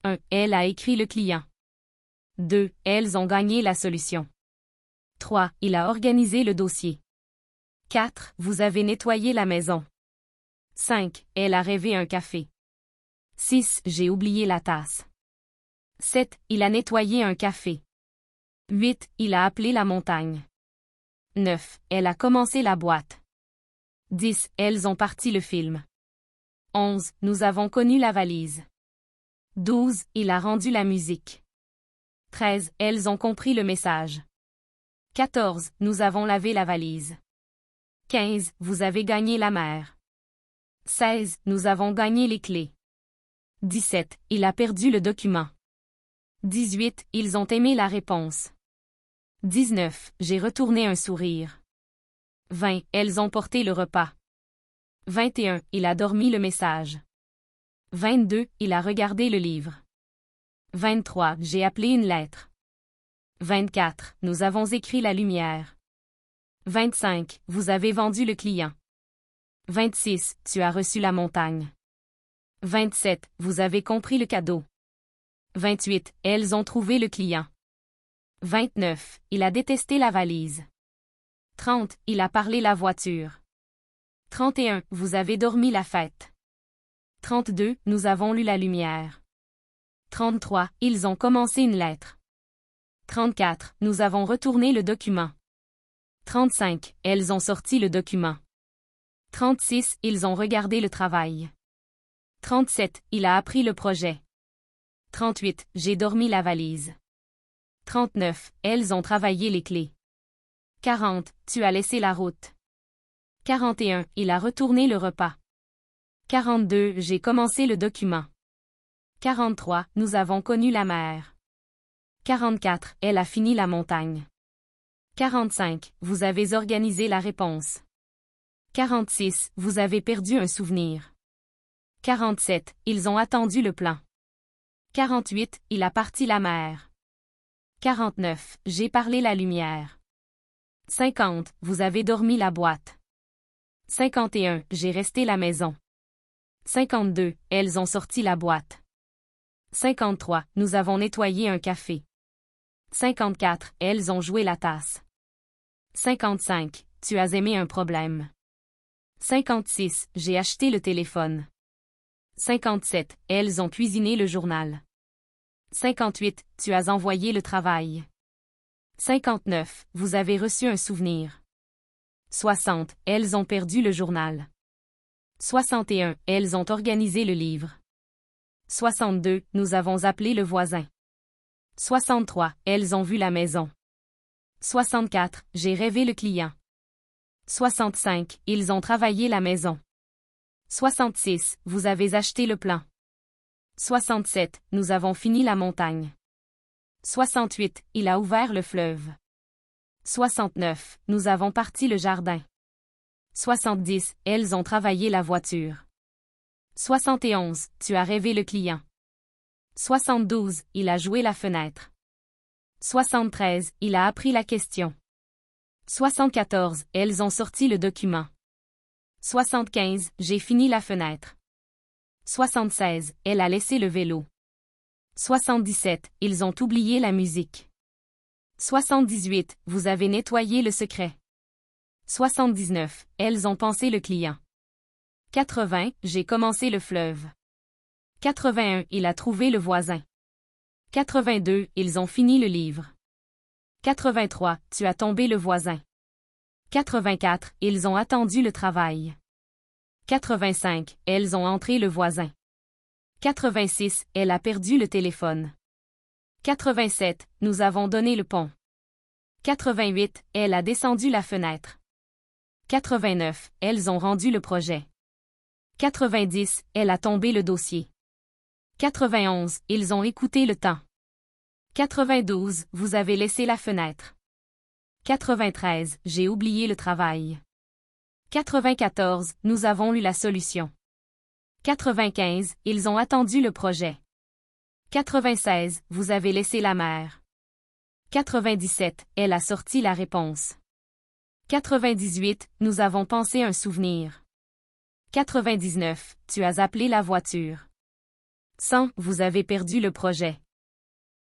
1. Elle a écrit le client. 2. Elles ont gagné la solution. 3. Il a organisé le dossier. 4. Vous avez nettoyé la maison. 5. Elle a rêvé un café. 6. J'ai oublié la tasse. 7. Il a nettoyé un café. 8. Il a appelé la montagne. 9. Elle a commencé la boîte. 10. Elles ont parti le film. 11. Nous avons connu la valise. 12. Il a rendu la musique. 13. Elles ont compris le message. 14. Nous avons lavé la valise. 15. Vous avez gagné la mer. 16. Nous avons gagné les clés. 17. Il a perdu le document. 18. Ils ont aimé la réponse. 19. J'ai retourné un sourire. 20. Elles ont porté le repas. 21. Il a dormi le message. 22. Il a regardé le livre. 23. J'ai appelé une lettre. 24. Nous avons écrit la lumière. 25. Vous avez vendu le client. 26. Tu as reçu la montagne. 27. Vous avez compris le cadeau. 28. Elles ont trouvé le client. 29. Il a détesté la valise. 30. Il a parlé la voiture. 31. Vous avez dormi la fête. 32. Nous avons lu la lumière. 33. Ils ont commencé une lettre. 34. Nous avons retourné le document. 35. Elles ont sorti le document. 36. Ils ont regardé le travail. 37. Il a appris le projet. 38. J'ai dormi la valise. 39. Elles ont travaillé les clés. 40. Tu as laissé la route. 41. Il a retourné le repas. 42. J'ai commencé le document. 43. Nous avons connu la mer. 44. Elle a fini la montagne. 45. Vous avez organisé la réponse. 46. Vous avez perdu un souvenir. 47. Ils ont attendu le plan. 48. Il a parti la mer. 49. J'ai parlé la lumière. 50. Vous avez dormi la boîte. 51. J'ai resté la maison. 52. Elles ont sorti la boîte. 53. Nous avons nettoyé un café. 54. Elles ont joué la tasse. 55. Tu as aimé un problème. 56. J'ai acheté le téléphone. 57. Elles ont cuisiné le journal. 58. Tu as envoyé le travail. 59. Vous avez reçu un souvenir. 60. Elles ont perdu le journal. 61. Elles ont organisé le livre. 62. Nous avons appelé le voisin. 63. Elles ont vu la maison. 64. J'ai rêvé le client. 65. Ils ont travaillé la maison. 66. Vous avez acheté le plan. 67. Nous avons fini la montagne. 68. Il a ouvert le fleuve. 69. Nous avons parti le jardin. 70. Elles ont travaillé la voiture. 71. Tu as rêvé le client. 72. Il a joué la fenêtre. 73. Il a appris la question. 74. Elles ont sorti le document. 75. J'ai fini la fenêtre. 76. Elle a laissé le vélo. 77. Ils ont oublié la musique. 78. Vous avez nettoyé le secret. 79. Elles ont pensé le client. 80. J'ai commencé le fleuve. 81. Il a trouvé le voisin. 82. Ils ont fini le livre. 83. Tu as tombé le voisin. 84. Ils ont attendu le travail. 85. Elles ont entré le voisin. 86. Elle a perdu le téléphone. 87. Nous avons donné le pont. 88. Elle a descendu la fenêtre. 89. Elles ont rendu le projet. 90. Elle a tombé le dossier. 91. Ils ont écouté le temps. 92. Vous avez laissé la fenêtre. 93. J'ai oublié le travail. 94. Nous avons eu la solution. 95. Ils ont attendu le projet. 96. Vous avez laissé la mer. 97. Elle a sorti la réponse. 98. Nous avons pensé un souvenir. 99. Tu as appelé la voiture. 100. Vous avez perdu le projet.